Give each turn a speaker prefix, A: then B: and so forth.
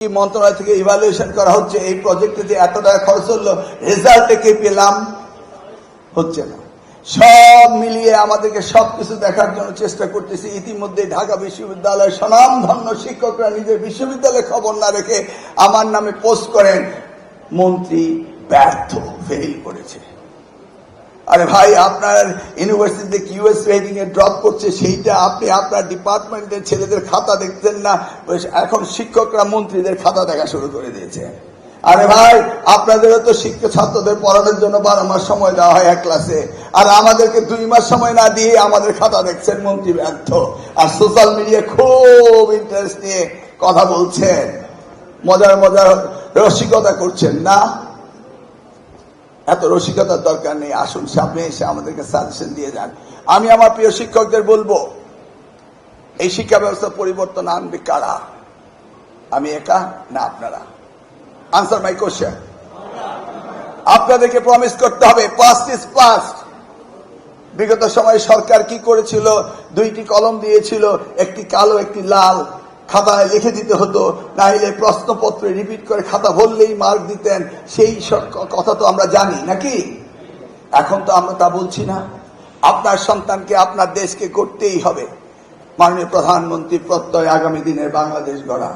A: মন্ত্রণালয় থেকে ইভালুয়েশন করা হচ্ছে এই প্রজেক্টে যে এত টাকা খরচ হলো রেজাল্টে কি পেলাম হচ্ছে না। সব মিলিয়ে আমাদেরকে সবকিছু দেখার জন্য চেষ্টা করতেছি। ইতিমধ্যে ঢাকা বিশ্ববিদ্যালয়ের স্বনামধন্য শিক্ষকরা নিজের বিশ্ববিদ্যালয়ে খবর না রেখে আমার নামে পোস্ট করেন মন্ত্রী ব্যর্থ, ফেল করেছে। আরে ভাই, আপনার ইউনিভার্সিটিতে কিউএস রেটিং এ ড্রপ করছে, সেইটা আপনি আপনার ডিপার্টমেন্টের ছেলেদের খাতা দেখতেন না, এখন শিক্ষকরা মন্ত্রীদের খাতা দেখা শুরু করে দিয়েছে। আরে ভাই, আপনাদেরও তো শিক্ষক ছাত্রদের পড়ানোর জন্য 12 মাস সময় দেওয়া হয় এক ক্লাসে, আর আমাদেরকে 2 মাস সময় না দিয়ে আমাদের খাতা দেখছেন মন্ত্রী ব্যর্থ। আর সোশ্যাল মিডিয়া খুব ইন্টারেস্ট নিয়ে কথা বলছেন, মজার মজার রসিকতা করছেন না। এত রসিকতার দরকার নেই, আসুন সামনে এসে আমাদেরকে সাজেশন দিয়ে যান। আমি আমার প্রিয় শিক্ষকদের বলবো, এই শিক্ষা ব্যবস্থা পরিবর্তন আনবে কারা? আমি একা না আপনারা? আনসার মাই কোশ্চেন। আপনাদেরকে প্রমিস করতে হবে, পাস্ট ইজ পাস্ট। বিগত সময়ে সরকার কি করেছিল? 2টি কলম দিয়েছিল, একটি কালো একটি লাল, খাতায় লিখে দিতে হতো, না হলে প্রশ্নপত্রে রিপিট করে খাতা ভরলেই মার্ক দিতেন। সেই কথা তো আমরা জানি নাকি? এখন তো আমরা তা বলছি না। আপনার সন্তানকে আপনার দেশকে করতেই হবে। মাননীয় প্রধানমন্ত্রী প্রত্যয় আগামী দিনের বাংলাদেশ গড়া।